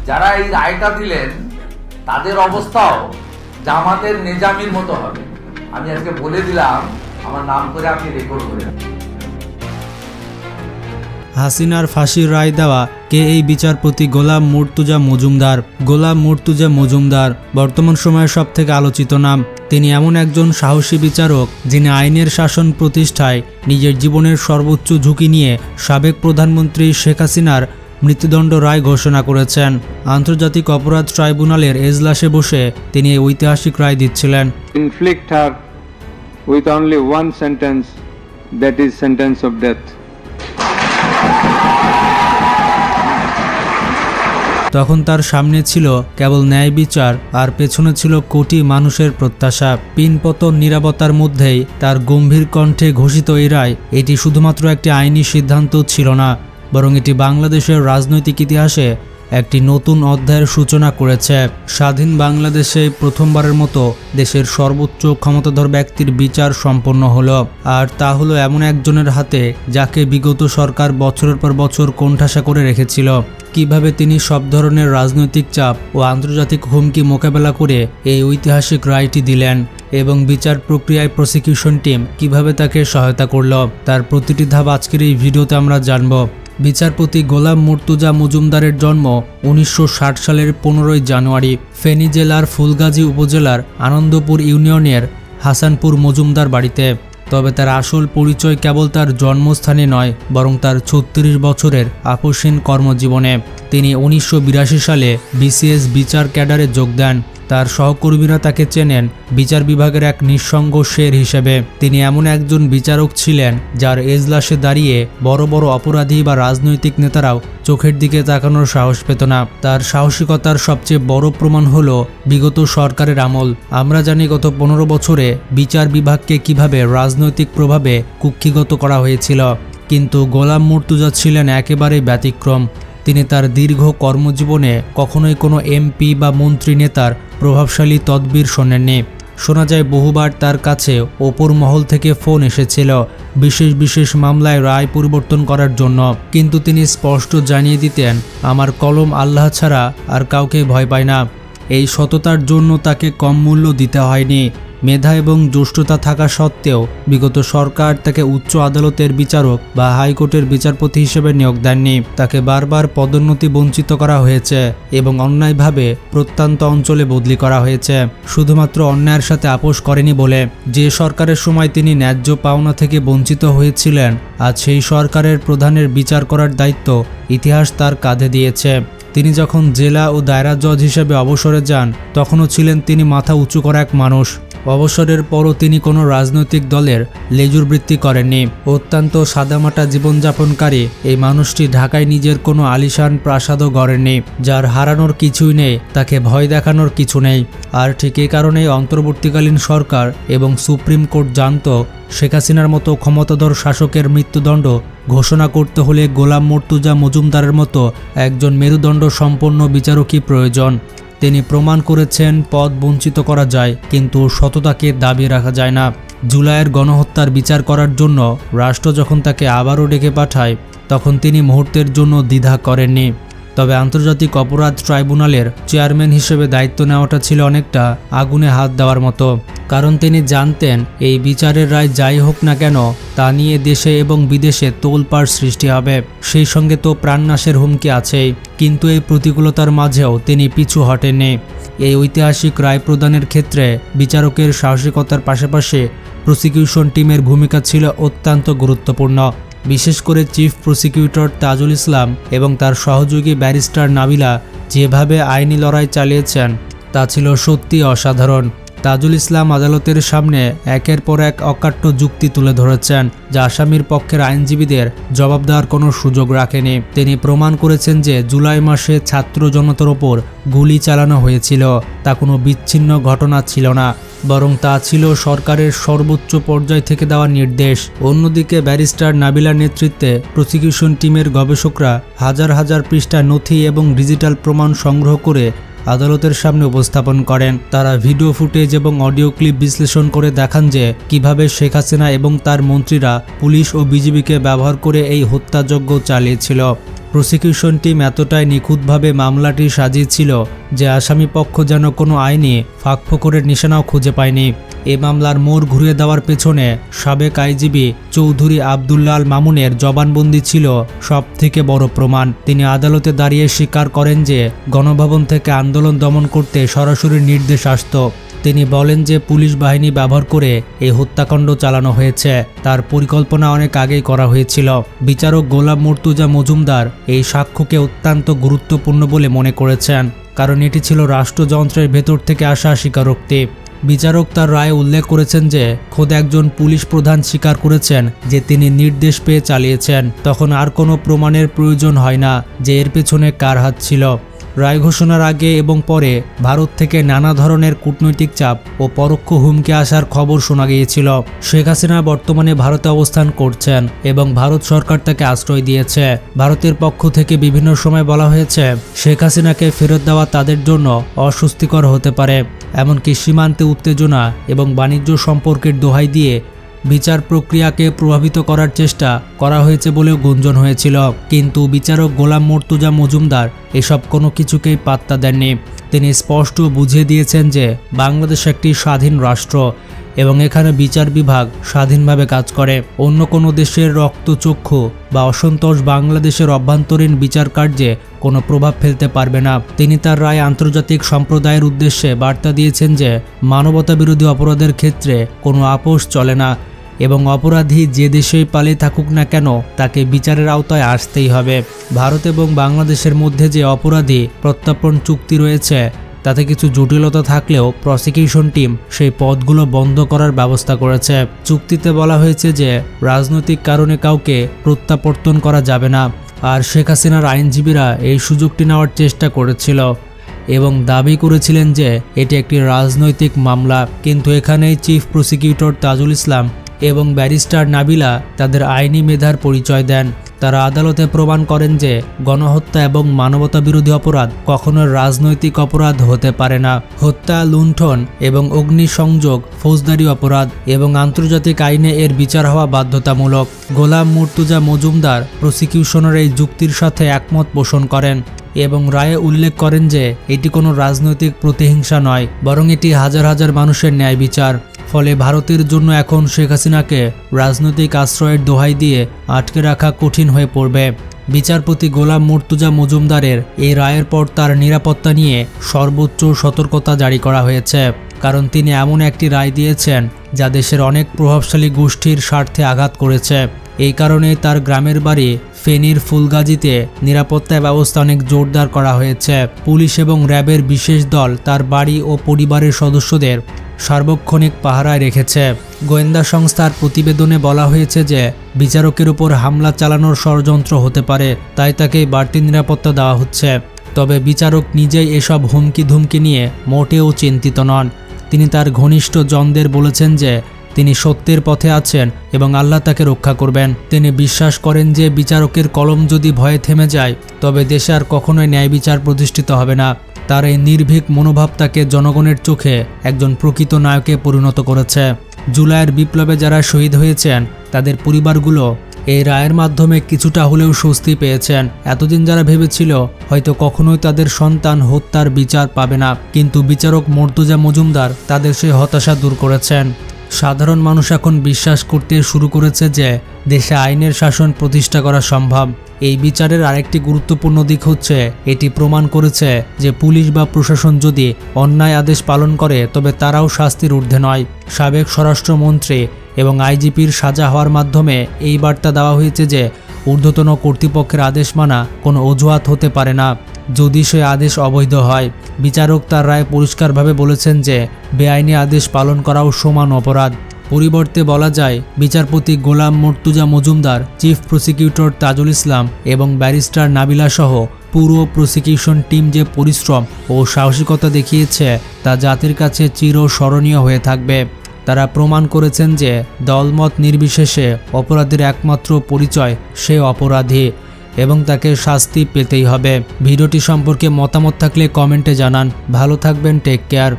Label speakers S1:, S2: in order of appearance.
S1: যারা এই রায়টা দিলেন তাদের অবস্থাও জামাতের নিজামীর মতো হবে। আমি আজকে বলে দিলাম, আমার নাম করে আপনি রেকর্ড করে।
S2: হাসিনার ফাঁসির রায় দেওয়া কে এই বিচারপতি গোলাম মুর্তুজা মজুমদার। গোলাম মুর্তুজা মজুমদার বর্তমান সময়ের সবথেকে আলোচিত নাম। তিনি এমন একজন সাহসী বিচারক যিনি আইনের শাসন প্রতিষ্ঠায় নিজের জীবনের সর্বোচ্চ ঝুঁকি নিয়ে সাবেক প্রধানমন্ত্রী শেখ হাসিনার মৃত্যুদণ্ড রায় ঘোষণা করেছেন। আন্তর্জাতিক অপরাধ ট্রাইব্যুনালের এজলাসে বসে তিনি এই ঐতিহাসিক রায় দিচ্ছিলেন।
S3: Inflict her with only one sentence, that is sentence of death.
S2: তখন তার সামনে ছিল কেবল ন্যায় বিচার, আর পেছনে ছিল কোটি মানুষের প্রত্যাশা। পিনপতন নীরবতার মধ্যেই তার গম্ভীর কণ্ঠে ঘোষিত এই রায়, এটি শুধুমাত্র একটি আইনি সিদ্ধান্ত ছিল না, বরং এটি বাংলাদেশের রাজনৈতিক ইতিহাসে একটি নতুন অধ্যায়ের সূচনা করেছে। স্বাধীন বাংলাদেশে প্রথমবারের মতো দেশের সর্বোচ্চ ক্ষমতাধর ব্যক্তির বিচার সম্পন্ন হলো, আর তা হলো এমন একজনের হাতে যাকে বিগত সরকার বছরের পর বছর কোণঠাসা করে রেখেছিল। কিভাবে তিনি সব ধরনের রাজনৈতিক চাপ ও আন্তর্জাতিক হুমকি মোকাবেলা করে এই ঐতিহাসিক রায়টি দিলেন, এবং বিচার প্রক্রিয়ায় প্রসিকিউশন টিম কিভাবে তাকে সহায়তা করল, তার প্রতিটি ধাপ আজকের এই ভিডিওতে আমরা জানব। বিচারপতি গোলাম মুর্তুজা মজুমদারের জন্ম 1960 সালের 15 জানুয়ারি ফেনী জেলার ফুলগাজী উপজেলার আনন্দপুর ইউনিয়নের হাসানপুর মজুমদার বাড়িতে। তবে তার আসল পরিচয় কেবল তার জন্মস্থানে নয়, বরং তার 36 বছরের আপসহীন কর্মজীবনে। তিনি 1982 সালে বিসিএস বিচার ক্যাডারে যোগ দেন। তার সহকর্মীরা তাকে চেনেন বিচার বিভাগের এক নিঃসঙ্গ শের হিসেবে। তিনি এমন একজন বিচারক ছিলেন যার এজলাসে দাঁড়িয়ে বড় বড় অপরাধী বা রাজনৈতিক নেতারাও চোখের দিকে তাকানোর সাহস পেত না। তার সাহসিকতার সবচেয়ে বড় প্রমাণ হলো বিগত সরকারের আমল। আমরা জানি গত 15 বছরে বিচার বিভাগকে কিভাবে রাজনৈতিক প্রভাবে কুক্ষিগত করা হয়েছিল, কিন্তু গোলাম মুর্তুজা ছিলেন একেবারে ব্যতিক্রম। তিনি তার দীর্ঘ কর্মজীবনে কখনোই কোনো এমপি বা মন্ত্রী নেতার প্রভাবশালী তদবির শোনেননি। শোনা যায় বহুবার তার কাছে ওপর মহল থেকে ফোন এসেছিল বিশেষ বিশেষ মামলায় রায় পরিবর্তন করার জন্য, কিন্তু তিনি স্পষ্ট জানিয়ে দিতেন, আমার কলম আল্লাহ ছাড়া আর কাউকে ভয় পায় না। এই সততার জন্য তাকে কম মূল্য দিতে হয়নি। মেধা এবং জ্যেষ্ঠতা থাকা সত্ত্বেও বিগত সরকার তাকে উচ্চ আদালতের বিচারক বা হাইকোর্টের বিচারপতি হিসেবে নিয়োগ দেননি। তাকে বারবার পদোন্নতি বঞ্চিত করা হয়েছে এবং অন্যায়ভাবে প্রত্যন্ত অঞ্চলে বদলি করা হয়েছে, শুধুমাত্র অন্যায়ের সাথে আপোষ করেনি বলে। যে সরকারের সময় তিনি ন্যায্য পাওনা থেকে বঞ্চিত হয়েছিলেন, আজ সেই সরকারের প্রধানের বিচার করার দায়িত্ব ইতিহাস তার কাঁধে দিয়েছে। তিনি যখন জেলা ও দায়রা জজ হিসেবে অবসরে যান, তখনও ছিলেন তিনি মাথা উঁচু করা এক মানুষ। অবসরের পরও তিনি কোনো রাজনৈতিক দলের লেজুর বৃত্তি করেননি। অত্যন্ত সাদামাটা জীবনযাপনকারী এই মানুষটি ঢাকায় নিজের কোনো আলিশান প্রাসাদও গড়েননি। যার হারানোর কিছুই নেই, তাকে ভয় দেখানোর কিছু নেই। আর ঠিক এই কারণেই অন্তর্বর্তীকালীন সরকার এবং সুপ্রিম কোর্ট জানত শেখ হাসিনার মতো ক্ষমতাধর শাসকের মৃত্যুদণ্ড ঘোষণা করতে হলে গোলাম মুর্তুজা মজুমদারের মতো একজন মেরুদণ্ড সম্পন্ন বিচারকই প্রয়োজন। তিনি প্রমাণ করেছেন পদ বঞ্চিত করা যায়, কিন্তু সততাকে দাবি রাখা যায় না। জুলাইয়ের গণহত্যার বিচার করার জন্য রাষ্ট্র যখন তাকে আবারও ডেকে পাঠায়, তখন তিনি মুহূর্তের জন্য দ্বিধা করেননি। তবে আন্তর্জাতিক অপরাধ ট্রাইব্যুনালের চেয়ারম্যান হিসেবে দায়িত্ব নেওয়াটা ছিল অনেকটা আগুনে হাত দেওয়ার মতো, কারণ তিনি জানতেন এই বিচারের রায় যাই হোক না কেন তা নিয়ে দেশে এবং বিদেশে তোলপাড় সৃষ্টি হবে। সেই সঙ্গে তো প্রাণনাশের হুমকি আছেই। কিন্তু এই প্রতিকূলতার মাঝেও তিনি পিছু হটেননি। এই ঐতিহাসিক রায় প্রদানের ক্ষেত্রে বিচারকের সাহসিকতার পাশাপাশি প্রসিকিউশন টিমের ভূমিকা ছিল অত্যন্ত গুরুত্বপূর্ণ। বিশেষ করে চিফ প্রসিকিউটর তাজুল ইসলাম এবং তার সহযোগী ব্যারিস্টার নাবিলা যেভাবে আইনি লড়াই চালিয়েছেন তা ছিল সত্যি অসাধারণ। তাজুল ইসলাম আদালতের সামনে একের পর এক অকাট্য যুক্তি তুলে ধরেছেন, যা আসামির পক্ষের আইনজীবীদের জবাব দেওয়ার কোনো সুযোগ রাখেনি। তিনি প্রমাণ করেছেন যে জুলাই মাসে ছাত্র জনতার ওপর গুলি চালানো হয়েছিল তা কোনো বিচ্ছিন্ন ঘটনা ছিল না, বরং তা ছিল সরকারের সর্বোচ্চ পর্যায় থেকে দেওয়া নির্দেশ। অন্যদিকে ব্যারিস্টার নাবিলার নেতৃত্বে প্রসিকিউশন টিমের গবেষকরা হাজার হাজার পৃষ্ঠা নথি এবং ডিজিটাল প্রমাণ সংগ্রহ করে আদালতের সামনে উপস্থাপন করেন। তারা ভিডিও ফুটেজ এবং অডিও ক্লিপ বিশ্লেষণ করে দেখান যে কিভাবে শেখ হাসিনা এবং তার মন্ত্রীরা পুলিশ ও বিজিবিকে ব্যবহার করে এই হত্যাযজ্ঞ চালিয়েছিল। প্রসিকিউশন টিম এতটাই নিখুঁতভাবে মামলাটি সাজিয়েছিল যে আসামি পক্ষ যেন কোনো আইনি ফাঁকফোকরের নিশানাও খুঁজে পায়নি। এ মামলার মোড় ঘুরিয়ে দেওয়ার পেছনে সাবেক আইজিবি চৌধুরী আবদুল্লাহ আল মামুনের জবানবন্দি ছিল সবথেকে বড় প্রমাণ। তিনি আদালতে দাঁড়িয়ে স্বীকার করেন যে গণভবন থেকে আন্দোলন দমন করতে সরাসরি নির্দেশ আসত। তিনি বলেন যে পুলিশ বাহিনী ব্যবহার করে এই হত্যাকাণ্ড চালানো হয়েছে, তার পরিকল্পনা অনেক আগেই করা হয়েছিল। বিচারক গোলাম মুর্তুজা মজুমদার এই সাক্ষ্যকে অত্যন্ত গুরুত্বপূর্ণ বলে মনে করেছেন, কারণ এটি ছিল রাষ্ট্রযন্ত্রের ভেতর থেকে আসা স্বীকারোক্তি। বিচারক তার রায়ে উল্লেখ করেছেন যে খোদ একজন পুলিশ প্রধান স্বীকার করেছেন যে তিনি নির্দেশ পেয়ে চালিয়েছেন, তখন আর কোনো প্রমাণের প্রয়োজন হয় না যে এর পেছনে কার হাত ছিল। রায় ঘোষণার আগে এবং পরে ভারত থেকে নানা ধরনের কূটনৈতিক চাপ ও পরোক্ষ হুমকি আসার খবর শোনা গিয়েছিল। শেখ হাসিনা বর্তমানে ভারতে অবস্থান করছেন এবং ভারত সরকার তাকে আশ্রয় দিয়েছে। ভারতের পক্ষ থেকে বিভিন্ন সময় বলা হয়েছে শেখ হাসিনাকে ফেরত দেওয়া তাদের জন্য অস্বস্তিকর হতে পারে, এমনকি সীমান্তে উত্তেজনা এবং বাণিজ্য সম্পর্কের দোহাই দিয়ে বিচার প্রক্রিয়াকে প্রভাবিত করার চেষ্টা করা হয়েছে বলেও গুঞ্জন হয়েছিল। কিন্তু বিচারক গোলাম মুর্তুজা মজুমদার এসব কোনো কিছুকেই পাত্তা দেননি। তিনি স্পষ্ট বুঝিয়ে দিয়েছেন যে বাংলাদেশ একটি স্বাধীন রাষ্ট্র এবং এখানে বিচার বিভাগ স্বাধীনভাবে কাজ করে। অন্য কোনো দেশের রক্তচক্ষু বা অসন্তোষ বাংলাদেশের অভ্যন্তরীণ বিচার কার্যে কোনো প্রভাব ফেলতে পারবে না। তিনি তার রায়ে আন্তর্জাতিক সম্প্রদায়ের উদ্দেশ্যে বার্তা দিয়েছেন যে মানবতা বিরোধী অপরাধের ক্ষেত্রে কোনো আপোষ চলে না এবং অপরাধী যে দেশেই পালিয়ে থাকুক না কেন তাকে বিচারের আওতায় আসতেই হবে। ভারত এবং বাংলাদেশের মধ্যে যে অপরাধী প্রত্যর্পণ চুক্তি রয়েছে তাতে কিছু জটিলতা থাকলেও প্রসিকিউশন টিম সেই পদগুলো বন্ধ করার ব্যবস্থা করেছে। চুক্তিতে বলা হয়েছে যে রাজনৈতিক কারণে কাউকে প্রত্যাবর্তন করা যাবে না, আর শেখ হাসিনার আইনজীবীরা এই সুযোগটি নেওয়ার চেষ্টা করেছিল এবং দাবি করেছিলেন যে এটি একটি রাজনৈতিক মামলা। কিন্তু এখানেই চিফ প্রসিকিউটর তাজুল ইসলাম এবং ব্যারিস্টার নাবিলা তাদের আইনি মেধার পরিচয় দেন। তারা আদালতে প্রমাণ করেন যে গণহত্যা এবং মানবতা বিরোধী অপরাধ কখনো রাজনৈতিক অপরাধ হতে পারে না। হত্যা, লুণ্ঠন এবং অগ্নিসংযোগ ফৌজদারি অপরাধ এবং আন্তর্জাতিক আইনে এর বিচার হওয়া বাধ্যতামূলক। গোলাম মুর্তুজা মজুমদার প্রসিকিউশনের এই যুক্তির সাথে একমত পোষণ করেন এবং রায়ে উল্লেখ করেন যে এটি কোনো রাজনৈতিক প্রতিহিংসা নয়, বরং এটি হাজার হাজার মানুষের ন্যায় বিচার। ফলে ভারতের জন্য এখন শেখ হাসিনাকে রাজনৈতিক আশ্রয়ের দোহাই দিয়ে আটকে রাখা কঠিন হয়ে পড়বে। বিচারপতি গোলাম মুর্তুজা মজুমদারের এই রায়ের পর তার নিরাপত্তা নিয়ে সর্বোচ্চ সতর্কতা জারি করা হয়েছে, কারণ তিনি এমন একটি রায় দিয়েছেন যা দেশের অনেক প্রভাবশালী গোষ্ঠীর স্বার্থে আঘাত করেছে। এই কারণে তার গ্রামের বাড়ি ফেনীর ফুলগাজীতে নিরাপত্তা ব্যবস্থা অনেক জোরদার করা হয়েছে। পুলিশ এবং র্যাবের বিশেষ দল তার বাড়ি ও পরিবারের সদস্যদের সার্বক্ষণিক পাহারায় রেখেছে। গোয়েন্দা সংস্থার প্রতিবেদনে বলা হয়েছে যে বিচারকের উপর হামলা চালানোর ষড়যন্ত্র হতে পারে, তাই তাকে বাড়তি নিরাপত্তা দেওয়া হচ্ছে। তবে বিচারক নিজেই এসব হুমকি ধুমকি নিয়ে মোটেও চিন্তিত নন। তিনি তার ঘনিষ্ঠ জনদের বলেছেন যে তিনি সত্যের পথে আছেন এবং আল্লাহ তাকে রক্ষা করবেন। তিনি বিশ্বাস করেন যে বিচারকের কলম যদি ভয়ে থেমে যায় তবে দেশে আর কখনোই ন্যায় বিচার প্রতিষ্ঠিত হবে না। তার এই নির্ভীক মনোভাব তাকে জনগণের চোখে একজন প্রকৃত নায়কে পরিণত করেছে। জুলাইয়ের বিপ্লবে যারা শহীদ হয়েছেন তাদের পরিবারগুলো এই রায়ের মাধ্যমে কিছুটা হলেও স্বস্তি পেয়েছেন। এতদিন যারা ভেবেছিল হয়তো কখনোই তাদের সন্তান হত্যার বিচার পাবে না, কিন্তু বিচারক মুর্তুজা মজুমদার তাদের সেই হতাশা দূর করেছেন। সাধারণ মানুষ এখন বিশ্বাস করতে শুরু করেছে যে দেশে আইনের শাসন প্রতিষ্ঠা করা সম্ভব। এই বিচারের আরেকটি গুরুত্বপূর্ণ দিক হচ্ছে এটি প্রমাণ করেছে যে পুলিশ বা প্রশাসন যদি অন্যায় আদেশ পালন করে তবে তারাও শাস্তির ঊর্ধ্বে নয়। সাবেক স্বরাষ্ট্রমন্ত্রী এবং আইজিপির সাজা হওয়ার মাধ্যমে এই বার্তা দেওয়া হয়েছে যে ঊর্ধ্বতন কর্তৃপক্ষের আদেশ মানা কোনো অজুহাত হতে পারে না যদি সে আদেশ অবৈধ হয়। বিচারক তার রায়ে পরিষ্কারভাবে বলেছেন যে বেআইনি আদেশ পালন করাও সমান অপরাধ। পরিবর্তে বলা যায় বিচারপতি গোলাম মুর্তুজা মজুমদার, চিফ প্রসিকিউটর তাজুল ইসলাম এবং ব্যারিস্টার নাবিলা সহ পুরো প্রসিকিউশন টিম যে পরিশ্রম ও সাহসিকতা দেখিয়েছে তা জাতির কাছে চিরস্মরণীয় হয়ে থাকবে। তারা প্রমাণ করেছেন যে দলমত নির্বিশেষে অপরাধীর একমাত্র পরিচয় সে অপরাধী এবং তাকে শাস্তি পেতেই হবে। ভিডিওটি সম্পর্কে মতামত থাকলে কমেন্টে জানান। ভালো থাকবেন, টেক কেয়ার।